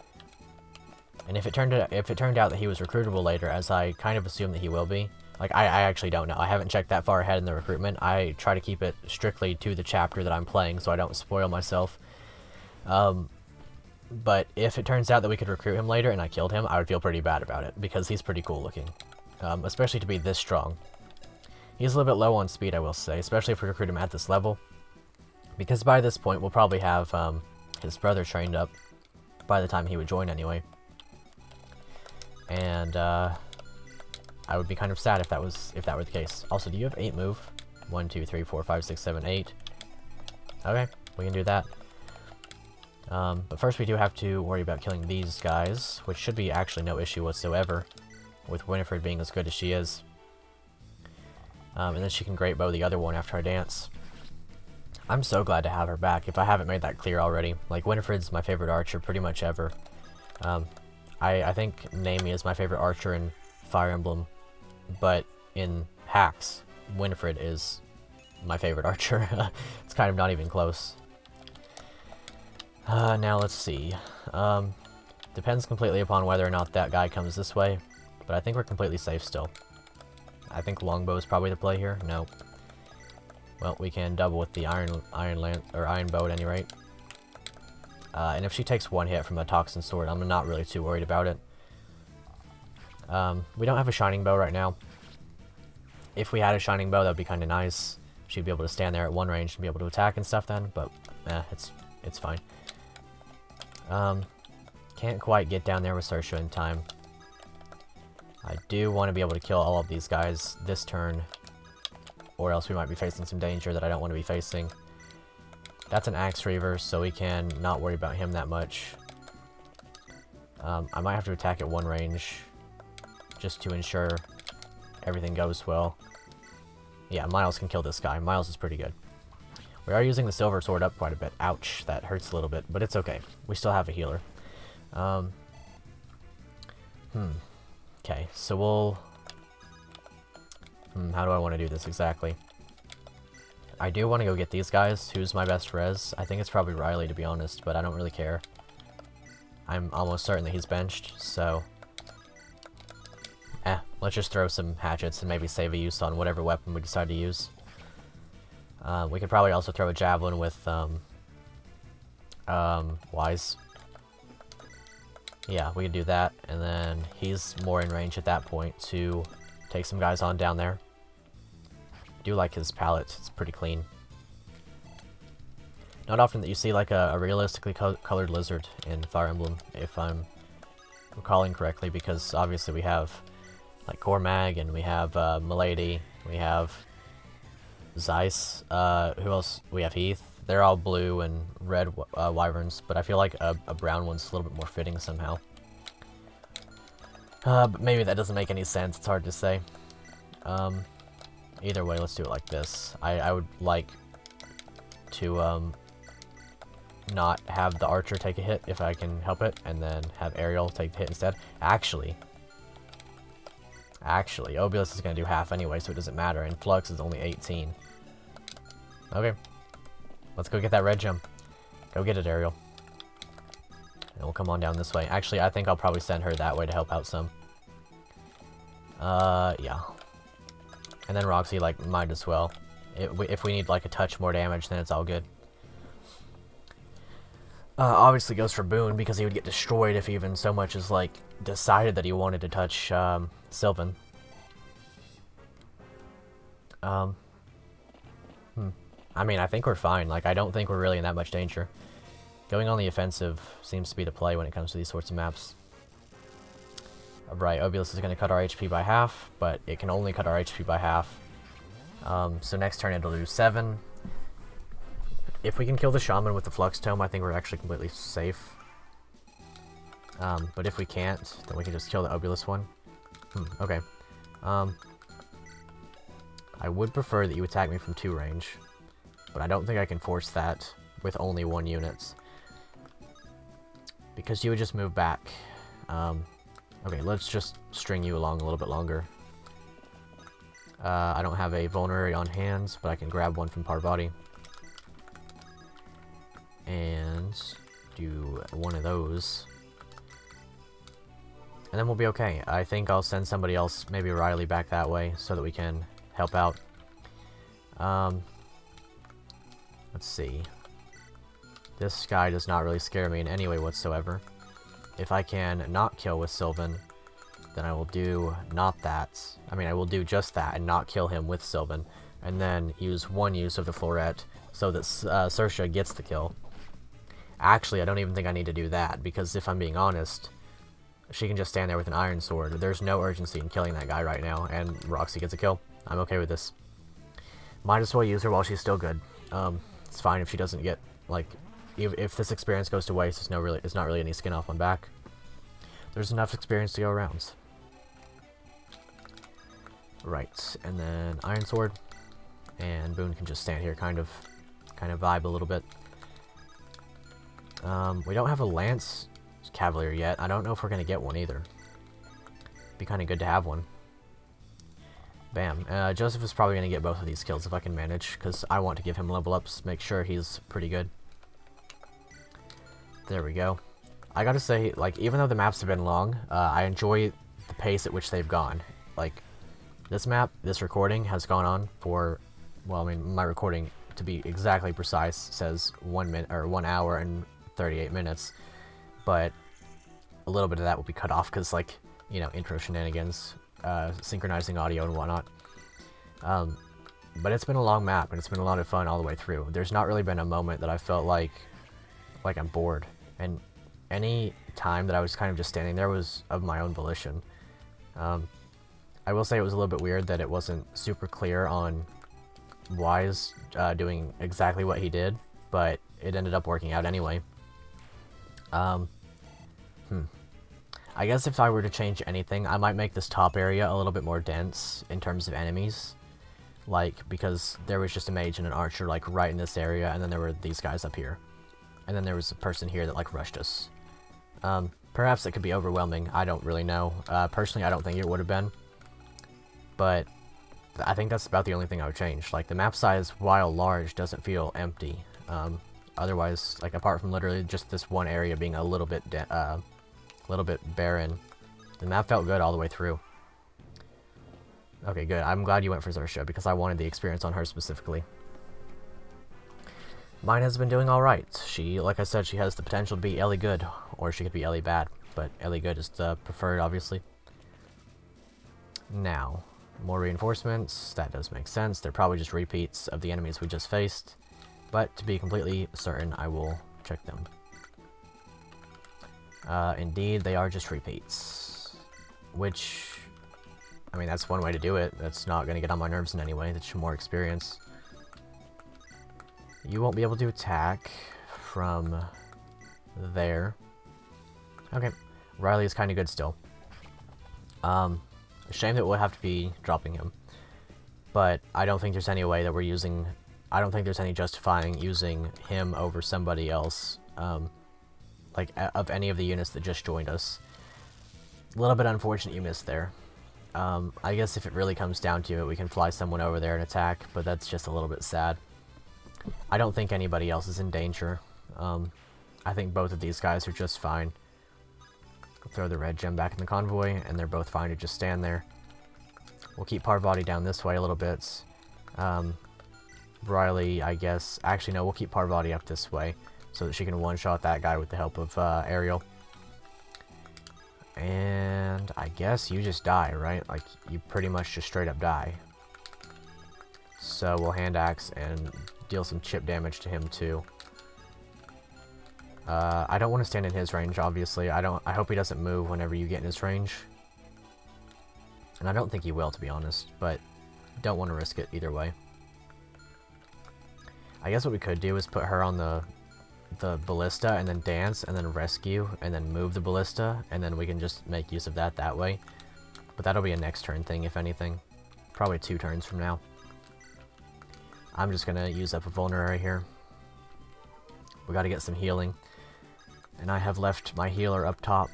And if it turned out that he was recruitable later, as I kind of assume that he will be, like I actually don't know. I haven't checked that far ahead in the recruitment. I try to keep it strictly to the chapter that I'm playing so I don't spoil myself. But if it turns out that we could recruit him later and I killed him, I would feel pretty bad about it, because he's pretty cool looking. Especially to be this strong. He's a little bit low on speed, I will say, especially if we recruit him at this level. Because by this point, we'll probably have his brother trained up by the time he would join anyway. And I would be kind of sad if that were the case. Also, do you have 8 move? 1, 2, 3, 4, 5, 6, 7, 8. Okay, we can do that. But first we do have to worry about killing these guys, which should be actually no issue whatsoever, with Winifred being as good as she is. And then she can Great Bow the other one after our dance. I'm so glad to have her back, if I haven't made that clear already. Like, Winifred's my favorite archer pretty much ever. I think Naomi is my favorite archer in Fire Emblem, but in hacks, Winifred is my favorite archer. It's kind of not even close. Now let's see. Depends completely upon whether or not that guy comes this way, but I think we're completely safe still. I think longbow is probably the play here. No. Well, we can double with the iron bow at any rate. And if she takes 1 hit from a toxin sword, I'm not really too worried about it. We don't have a shining bow right now. If we had a shining bow, that'd be kind of nice. She'd be able to stand there at 1 range and be able to attack and stuff then, but it's fine. Can't quite get down there with Saoirse in time. I do want to be able to kill all of these guys this turn, or else we might be facing some danger that I don't want to be facing. That's an Axe Reaver, so we can not worry about him that much. I might have to attack at 1 range, just to ensure everything goes well. Yeah, Miles can kill this guy. Miles is pretty good. We are using the silver sword up quite a bit. Ouch, that hurts a little bit, but it's okay. We still have a healer. Okay, so we'll... how do I want to do this exactly? I do want to go get these guys. Who's my best res? I think it's probably Riley, to be honest, but I don't really care. I'm almost certain that he's benched, so... let's just throw some hatchets and maybe save a use on whatever weapon we decide to use. We could probably also throw a javelin with, Wise. Yeah, we could do that, and then he's more in range at that point to take some guys on down there. I do like his palette, it's pretty clean. Not often that you see like a realistically colored lizard in Fire Emblem, if I'm recalling correctly, because obviously we have like Cormag, and we have Milady, we have Zeiss, who else? We have Heath. They're all blue and red wyverns, but I feel like a brown one's a little bit more fitting somehow. But maybe that doesn't make any sense, it's hard to say. Either way, let's do it like this. I would like to not have the archer take a hit if I can help it, and then have Ariel take the hit instead. Actually, Obulus is going to do half anyway, so it doesn't matter, and Flux is only 18. Okay. Let's go get that red gem. Go get it, Ariel. And we'll come on down this way. Actually, I think I'll probably send her that way to help out some. Yeah. And then Roxy, like, might as well. If we need, like, a touch more damage, then it's all good. Obviously goes for Boone, because he would get destroyed if he even so much as, like, decided that he wanted to touch, Sylvan. I mean, I think we're fine. Like, I don't think we're really in that much danger. Going on the offensive seems to be the play when it comes to these sorts of maps. Right, Obulus is going to cut our HP by half, but it can only cut our HP by half. So next turn it'll do 7. If we can kill the Shaman with the Flux Tome, I think we're actually completely safe. But if we can't, then we can just kill the Obulus one. Okay. I would prefer that you attack me from 2 range, but I don't think I can force that with only 1 unit. Because you would just move back. Okay, let's just string you along a little bit longer. I don't have a vulnerary on hands, but I can grab one from Parvati. And do one of those. And then we'll be okay. I think I'll send somebody else, maybe Riley, back that way so that we can help out. Let's see. This guy does not really scare me in any way whatsoever. If I can not kill with Sylvan, then I will do not that. I mean, I will do just that and not kill him with Sylvan. And then use one use of the Floret so that Saoirse gets the kill. Actually, I don't even think I need to do that, because if I'm being honest, she can just stand there with an iron sword. There's no urgency in killing that guy right now, and Roxy gets a kill. I'm okay with this. Might as well use her while she's still good. It's fine if she doesn't get, like, if this experience goes to waste, it's not really any skin off my back. There's enough experience to go around. Right, and then iron sword, and Boone can just stand here, kind of vibe a little bit. We don't have a lance cavalier yet. I don't know if we're gonna get one either. Be kind of good to have one. Bam. Joseph is probably gonna get both of these kills if I can manage, because I want to give him level ups, make sure he's pretty good. There we go. I gotta say, like, even though the maps have been long, I enjoy the pace at which they've gone. Like, this map, this recording has gone on for, well, I mean, my recording, to be exactly precise, says 1 minute or 1 hour and 38 minutes, but a little bit of that will be cut off because, like, you know, intro shenanigans, synchronizing audio and whatnot. But it's been a long map and it's been a lot of fun all the way through. There's not really been a moment that I felt like I'm bored, and any time that I was kind of just standing there was of my own volition. I will say it was a little bit weird that it wasn't super clear on Wise doing exactly what he did, but it ended up working out anyway. I guess if I were to change anything, I might make this top area a little bit more dense in terms of enemies. Like, because there was just a mage and an archer, like, right in this area, and then there were these guys up here. And then there was a person here that, like, rushed us. Perhaps it could be overwhelming, I don't really know. Personally, I don't think it would have been. But I think that's about the only thing I would change. Like, the map size, while large, doesn't feel empty. Otherwise, like, apart from literally just this one area being a little bit barren, the map felt good all the way through. Okay, good. I'm glad you went for Saoirse, because I wanted the experience on her specifically. Mine has been doing alright. She, like I said, she has the potential to be Ellie good, or she could be Ellie bad, but Ellie good is the preferred, obviously. Now, more reinforcements. That does make sense. They're probably just repeats of the enemies we just faced, but to be completely certain, I will check them. Indeed, they are just repeats. Which, I mean, that's one way to do it. That's not going to get on my nerves in any way. That's more experience. You won't be able to attack from there. Okay. Riley is kind of good still. A shame that we'll have to be dropping him. But I don't think there's any way that we're using... I don't think there's any justifying using him over somebody else. Like, of any of the units that just joined us. A little bit unfortunate you missed there. I guess if it really comes down to it, we can fly someone over there and attack, but that's just a little bit sad. I don't think anybody else is in danger. I think both of these guys are just fine. I'll throw the red gem back in the convoy, and they're both fine to just stand there. We'll keep Parvati down this way a little bit. Riley, I guess... Actually, no, we'll keep Parvati up this way, so that she can one-shot that guy with the help of Ariel. And I guess you just die, right? Like, you pretty much just straight up die. So we'll hand axe and deal some chip damage to him too. I don't want to stand in his range, obviously. I hope he doesn't move whenever you get in his range. And I don't think he will, to be honest, but don't want to risk it either way. I guess what we could do is put her on the ballista and then dance and then rescue and then move the ballista, and then we can just make use of that way. But that'll be a next turn thing, if anything. Probably 2 turns from now. I'm just gonna use up a vulnerary here. We gotta get some healing. And I have left my healer up top.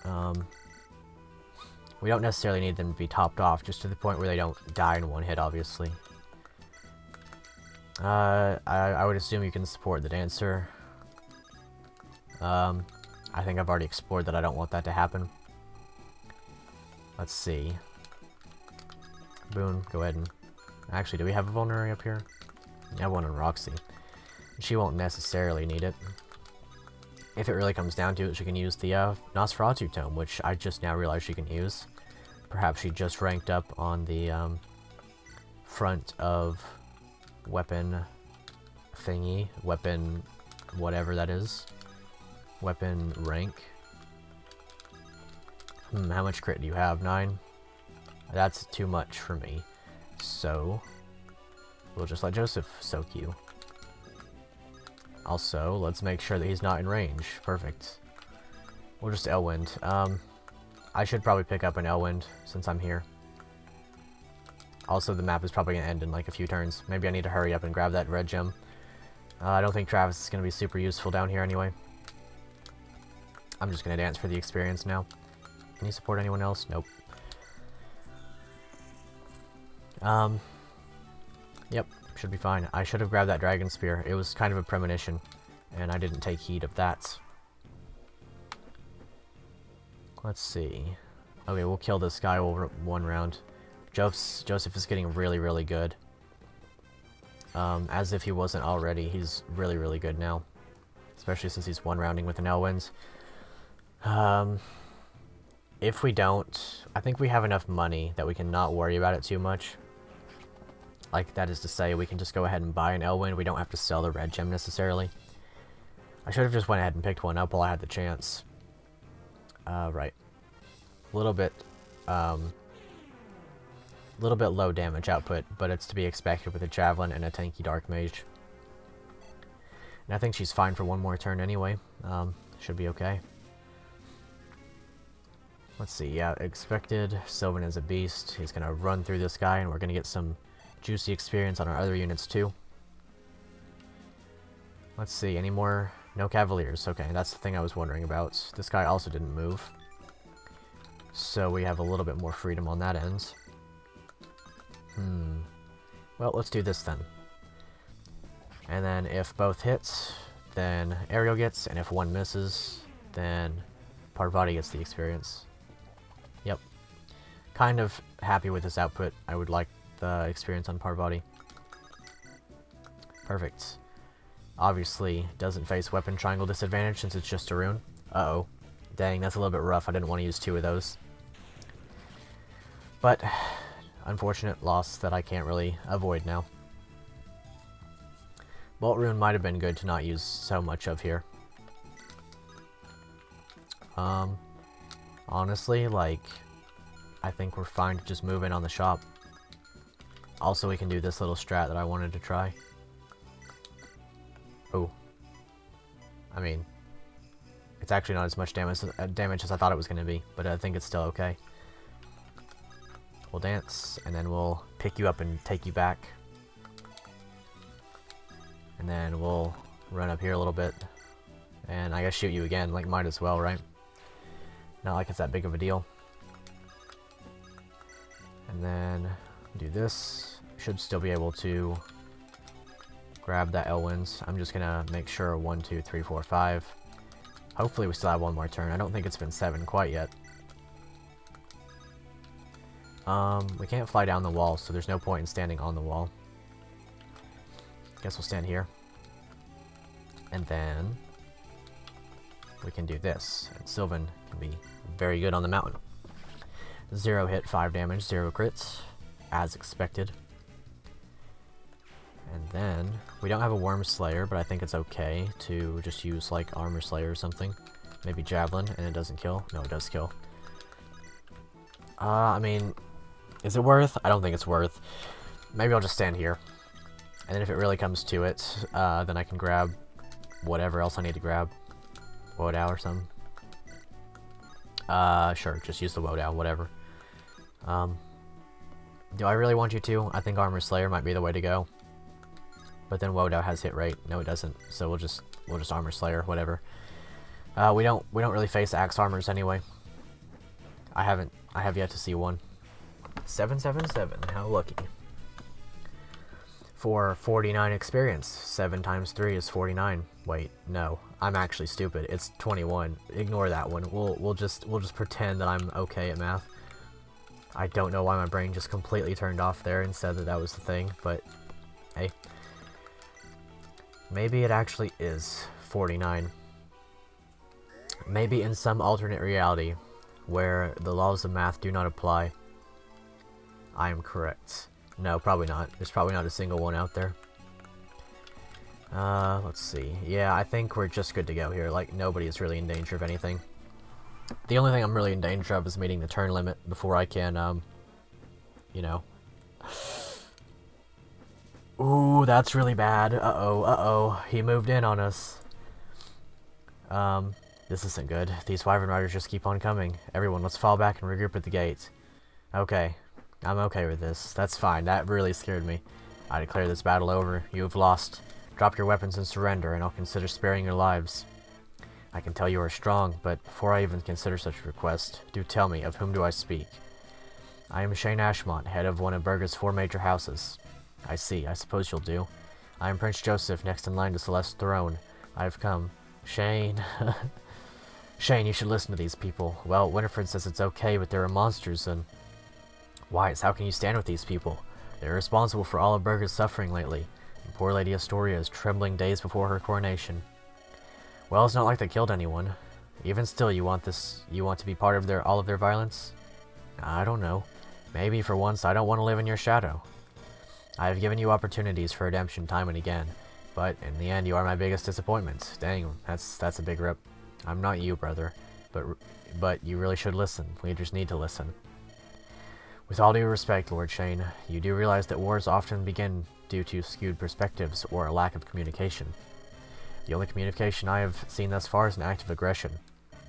We don't necessarily need them to be topped off, just to the point where they don't die in one hit, obviously. I would assume you can support the dancer. I think I've already explored that I don't want that to happen. Let's see. Boone, go ahead and... Actually, do we have a vulnerary up here? I have one on Roxy. She won't necessarily need it. If it really comes down to it, she can use the Nosferatu tome, which I just now realized she can use. Perhaps she just ranked up on the front of weapon thingy, weapon whatever that is. Weapon rank. How much crit do you have? 9? That's too much for me. So, we'll just let Joseph soak you. Also, let's make sure that he's not in range. Perfect. We'll just Elwind. I should probably pick up an Elwind since I'm here. Also, the map is probably going to end in like a few turns. Maybe I need to hurry up and grab that red gem. I don't think Travis is going to be super useful down here anyway. I'm just going to dance for the experience now. Can you support anyone else? Nope. Yep, should be fine. I should have grabbed that dragon spear. It was kind of a premonition, and I didn't take heed of that. Let's see. Okay, we'll kill this guy over one round. Joseph is getting really, really good. As if he wasn't already, he's really, really good now. Especially since he's one-rounding with an Elwind. If we don't, I think we have enough money that we can not worry about it too much. Like, that is to say, we can just go ahead and buy an Elwind. We don't have to sell the red gem necessarily. I should have just went ahead and picked one up while I had the chance. Right. A little bit low damage output, but it's to be expected with a Javelin and a tanky Dark Mage. And I think she's fine for one more turn anyway. Should be okay. Let's see, yeah, expected. Sylvan is a beast. He's gonna run through this guy, and we're gonna get some juicy experience on our other units too. Let's see, any more? No Cavaliers. Okay, that's the thing I was wondering about. This guy also didn't move. So we have a little bit more freedom on that end. Well, let's do this then. And then if both hit, then Ariel gets, and if one misses, then Parvati gets the experience. Yep. Kind of happy with this output. I would like the experience on Parvati. Perfect. Obviously, doesn't face weapon triangle disadvantage since it's just a rune. Uh-oh. Dang, that's a little bit rough. I didn't want to use 2 of those. But, unfortunate loss that I can't really avoid now. Bolt rune might have been good to not use so much of here. Honestly, like, I think we're fine to just move in on the shop. Also, we can do this little strat that I wanted to try. Oh. I mean, it's actually not as much damage as I thought it was going to be, but I think it's still okay. We'll dance, and then we'll pick you up and take you back. And then we'll run up here a little bit. And I guess shoot you again, like might as well, right? Not like it's that big of a deal. And then do this. Should still be able to grab that Elwind. I'm just gonna make sure 1, 2, 3, 4, 5. Hopefully we still have one more turn. I don't think it's been 7 quite yet. We can't fly down the wall, so there's no point in standing on the wall. Guess we'll stand here. And then we can do this. And Sylvan can be very good on the mountain. 0 hit, 5 damage, 0 crits, as expected. And then, we don't have a Worm Slayer, but I think it's okay to just use, like, Armor Slayer or something. Maybe Javelin, and it doesn't kill. No, it does kill. I mean, is it worth? I don't think it's worth. Maybe I'll just stand here. And then if it really comes to it, then I can grab whatever else I need to grab. Wodow or something. Sure, just use the Wodow, whatever. Do I really want you to? I think Armor Slayer might be the way to go. But then Wodow has hit rate. No, it doesn't. So we'll just Armor Slayer, whatever. We don't really face Axe Armors anyway. I have yet to see one. 777, how lucky. For 49 experience, 7 times 3 is 49. Wait, no, I'm actually stupid. It's 21. Ignore that one. We'll just pretend that I'm okay at math. I don't know why my brain just completely turned off there and said that that was the thing, but hey, maybe it actually is 49. Maybe in some alternate reality where the laws of math do not apply, I am correct. No, probably not. There's probably not a single one out there. Let's see. Yeah, I think we're just good to go here. Like, nobody is really in danger of anything. The only thing I'm really in danger of is meeting the turn limit before I can, you know. Ooh, that's really bad. Uh-oh. He moved in on us. This isn't good. These wyvern riders just keep on coming. Everyone, let's fall back and regroup at the gate. Okay. I'm okay with this. That's fine. That really scared me. I declare this battle over. You have lost. Drop your weapons and surrender, and I'll consider sparing your lives. I can tell you are strong, but before I even consider such a request, do tell me, of whom do I speak? I am Shane Ashmont, head of one of Berga's 4 major houses. I see. I suppose you'll do. I am Prince Joseph, next in line to Celeste's throne. I have come. Shane... Shane, you should listen to these people. Well, Winifred says it's okay, but there are monsters and... Wise, how can you stand with these people? They're responsible for all of Berga's suffering lately, and poor Lady Astoria is trembling days before her coronation. Well, it's not like they killed anyone. Even still, you want to be part of all of their violence? I don't know. Maybe for once I don't want to live in your shadow. I have given you opportunities for redemption time and again, but in the end you are my biggest disappointment. Dang, that's a big rip. I'm not you, brother, but you really should listen. Leaders need to listen. With all due respect, Lord Shane, you do realize that wars often begin due to skewed perspectives or a lack of communication. The only communication I have seen thus far is an act of aggression.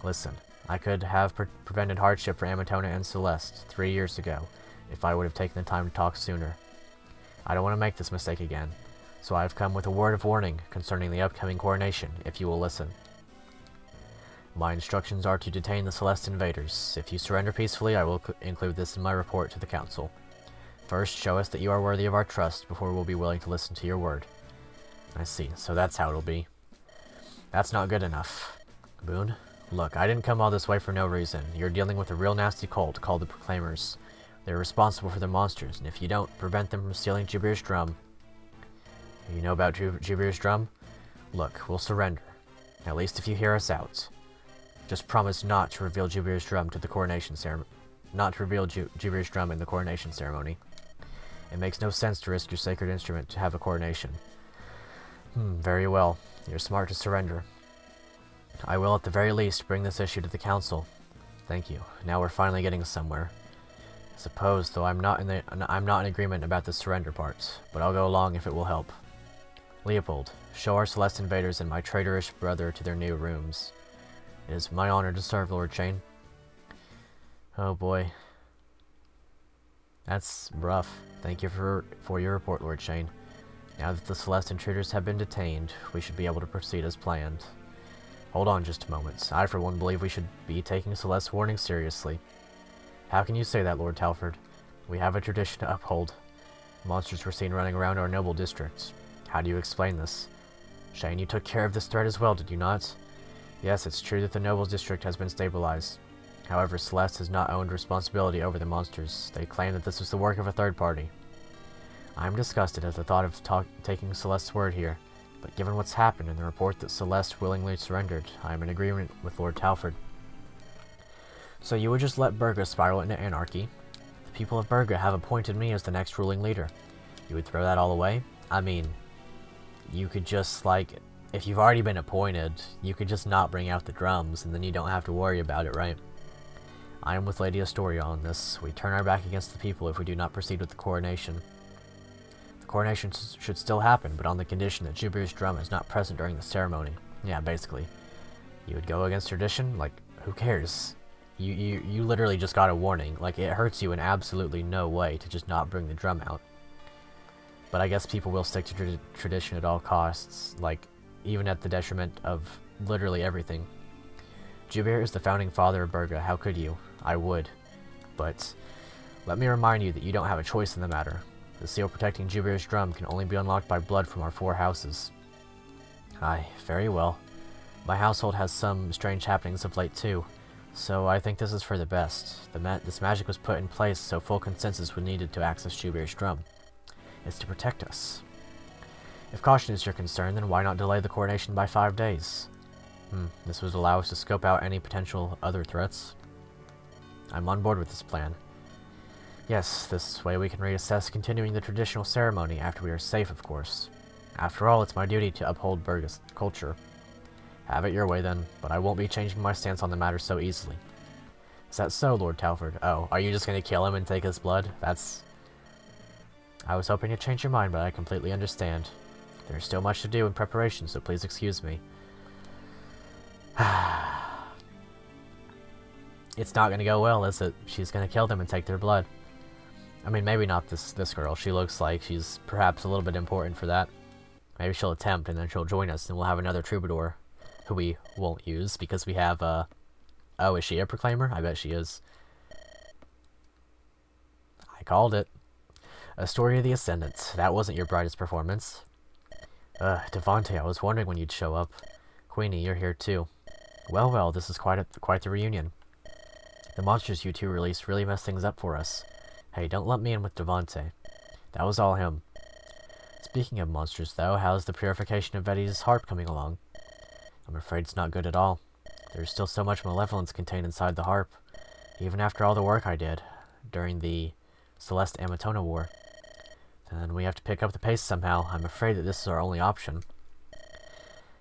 Listen, I could have prevented hardship for Amatona and Celeste 3 years ago, if I would have taken the time to talk sooner. I don't want to make this mistake again, so I have come with a word of warning concerning the upcoming coronation, if you will listen. My instructions are to detain the Celeste invaders. If you surrender peacefully, I will include this in my report to the council. First, show us that you are worthy of our trust before we'll be willing to listen to your word. I see, so that's how it'll be. That's not good enough. Boone, look, I didn't come all this way for no reason. You're dealing with a real nasty cult called the Proclaimers. They're responsible for the monsters, and if you don't prevent them from stealing Jubir's drum... You know about Jubir's drum? Look, we'll surrender. At least if you hear us out. Just promise not to reveal Jubir's drum to the coronation ceremony. Not to reveal Jubir's drum in the coronation ceremony. It makes no sense to risk your sacred instrument to have a coronation. Very well. You're smart to surrender. I will at the very least bring this issue to the council. Thank you. Now we're finally getting somewhere. I suppose, though I'm not in agreement about the surrender part, but I'll go along if it will help. Leopold, show our Celeste invaders and my traitorish brother to their new rooms. It is my honor to serve, Lord Shane. Oh boy. That's rough. Thank you for your report, Lord Shane. Now that the Celeste intruders have been detained, we should be able to proceed as planned. Hold on just a moment. I, for one, believe we should be taking Celeste's warning seriously. How can you say that, Lord Talford? We have a tradition to uphold. Monsters were seen running around our noble districts. How do you explain this? Shane, you took care of this threat as well, did you not? Yes, it's true that the nobles district has been stabilized. However, Celeste has not owned responsibility over the monsters. They claim that this was the work of a third party. I am disgusted at the thought of taking Celeste's word here, but given what's happened and the report that Celeste willingly surrendered, I am in agreement with Lord Talford. So you would just let Berga spiral into anarchy? The people of Berga have appointed me as the next ruling leader. You would throw that all away? I mean, you could just, like, if you've already been appointed, you could just not bring out the drums, and then you don't have to worry about it, right? I am with Lady Astoria on this. We turn our back against the people if we do not proceed with the coronation. The coronation should still happen, but on the condition that Jubir's drum is not present during the ceremony. Yeah, basically. You would go against tradition? Like, who cares? You literally just got a warning. Like, it hurts you in absolutely no way to just not bring the drum out. But I guess people will stick to tradition at all costs, like, even at the detriment of literally everything. Jubir is the founding father of Berga, how could you? I would. But let me remind you that you don't have a choice in the matter. The seal protecting Jupiter's drum can only be unlocked by blood from our 4 houses. Aye, very well. My household has some strange happenings of late too, so I think this is for the best. This magic was put in place so full consensus was needed to access Jupiter's drum. It's to protect us. If caution is your concern, then why not delay the coronation by 5 days? This would allow us to scope out any potential other threats. I'm on board with this plan. Yes, this way we can reassess continuing the traditional ceremony after we are safe, of course. After all, it's my duty to uphold Burgess culture. Have it your way then, but I won't be changing my stance on the matter so easily. Is that so, Lord Talford? Oh, are you just going to kill him and take his blood? I was hoping to change your mind, but I completely understand. There's still much to do in preparation, so please excuse me. It's not going to go well, is it? She's going to kill them and take their blood. I mean, maybe not this girl. She looks like she's perhaps a little bit important for that. Maybe she'll attempt, and then she'll join us, and we'll have another troubadour, who we won't use, because we have, Oh, is she a proclaimer? I bet she is. I called it. A Story of the Ascendant. That wasn't your brightest performance. Devante, I was wondering when you'd show up. Queenie, you're here too. Well, this is quite the reunion. The monsters you two released really messed things up for us. Hey, don't lump me in with Devante. That was all him. Speaking of monsters, though, how's the purification of Betty's harp coming along? I'm afraid it's not good at all. There's still so much malevolence contained inside the harp, even after all the work I did during the Celeste Amatona War. Then we have to pick up the pace somehow. I'm afraid that this is our only option.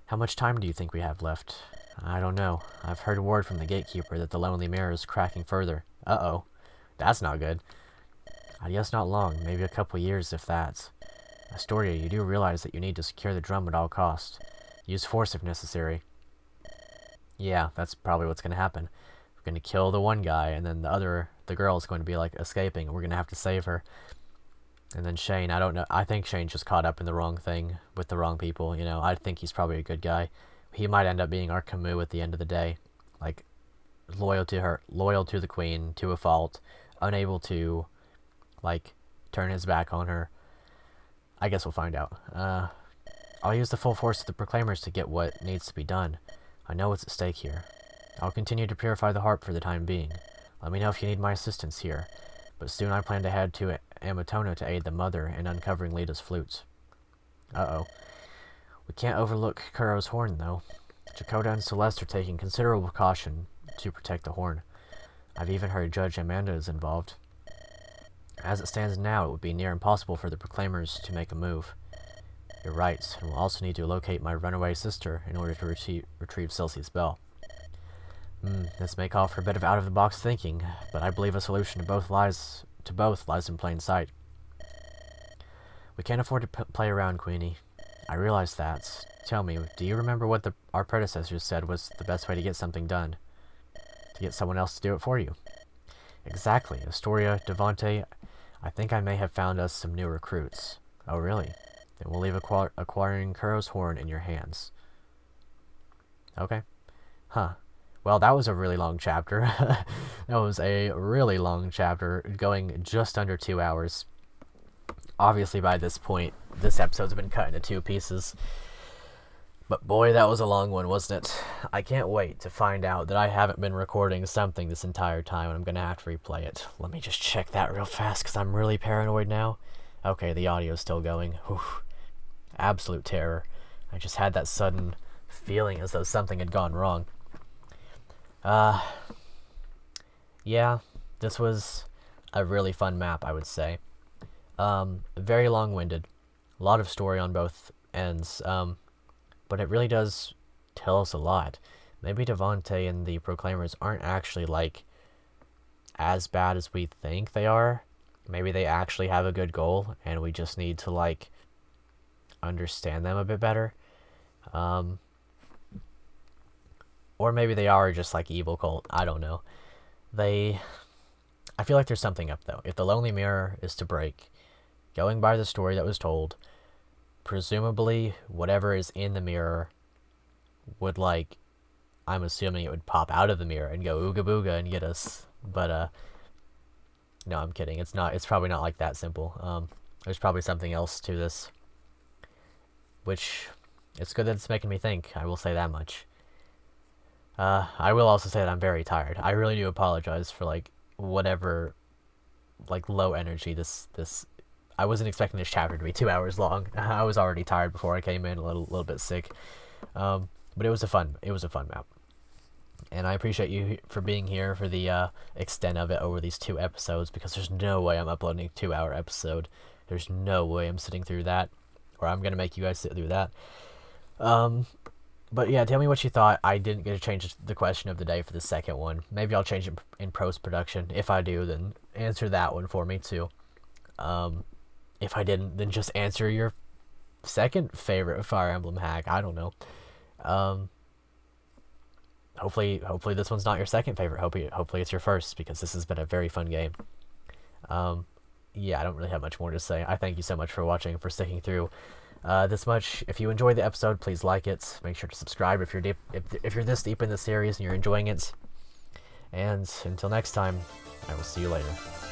How much time do you think we have left? I don't know. I've heard word from the gatekeeper that the Lonely Mirror is cracking further. Uh-oh. That's not good. I guess not long. Maybe a couple years, if that. Astoria, you do realize that you need to secure the drum at all costs. Use force if necessary. Yeah, that's probably what's going to happen. We're going to kill the one guy, and then the girl is going to be, like, escaping, and we're going to have to save her. And then Shane, I don't know. I think Shane just caught up in the wrong thing with the wrong people, you know. I think he's probably a good guy. He might end up being our Camus at the end of the day. Like, loyal to her, loyal to the queen, to a fault, unable to, like, turn his back on her. I guess we'll find out. I'll use the full force of the Proclaimers to get what needs to be done. I know what's at stake here. I'll continue to purify the harp for the time being. Let me know if you need my assistance here. But soon I plan to head to Amatona to aid the mother in uncovering Lita's flute. Uh-oh. We can't overlook Kuro's horn, though. Jacoda and Celeste are taking considerable caution to protect the horn. I've even heard Judge Amanda is involved. As it stands now, it would be near impossible for the Proclaimers to make a move. You're right, and we'll also need to locate my runaway sister in order to retrieve Celsius Bell. This may call for a bit of out-of-the-box thinking, but I believe a solution to both lies in plain sight. We can't afford to play around, Queenie. I realize that. Tell me, do you remember what our predecessors said was the best way to get something done? To get someone else to do it for you. Exactly. Astoria, Devante, I think I may have found us some new recruits. Oh, really? Then we'll leave acquiring Kuro's horn in your hands. Okay. Huh. Well, that was a really long chapter. That was a really long chapter, going just under 2 hours. Obviously, by this point, this episode's been cut into 2 pieces. But boy, that was a long one, wasn't it? I can't wait to find out that I haven't been recording something this entire time, and I'm going to have to replay it. Let me just check that real fast, because I'm really paranoid now. Okay, the audio's still going. Whew. Absolute terror. I just had that sudden feeling as though something had gone wrong. Yeah, this was a really fun map, I would say. Very long-winded. A lot of story on both ends, but it really does tell us a lot. Maybe Devante and the Proclaimers aren't actually, like, as bad as we think they are. Maybe they actually have a good goal, and we just need to, like, understand them a bit better. Or maybe they are just, like, evil cult. I don't know. I feel like there's something up, though. If the Lonely Mirror is to break, going by the story that was told, presumably whatever is in the mirror would, like, I'm assuming it would pop out of the mirror and go ooga booga and get us But no, I'm kidding. It's not. It's probably not like that simple. There's probably something else to this, which it's good that it's making me think. I will say that much. I will also say that I'm very tired. I really do apologize for like whatever, like low energy this. I wasn't expecting this chapter to be 2 hours long. I was already tired before I came in, a little bit sick. But it was a fun map, and I appreciate you for being here for the extent of it over these 2 episodes, because there's no way I'm uploading a 2-hour episode. There's no way I'm sitting through that, or I'm gonna make you guys sit through that. But yeah, tell me what you thought. I didn't get to change the question of the day for the second one. Maybe I'll change it in post-production. If I do, then answer that one for me too. If I didn't, then just answer your second favorite Fire Emblem hack. I don't know. Hopefully this one's not your second favorite. Hopefully it's your first, because this has been a very fun game. Yeah, I don't really have much more to say. I thank you so much for watching, for sticking through this much. If you enjoyed the episode, please like it. Make sure to subscribe if you're this deep in the series and you're enjoying it. And until next time, I will see you later.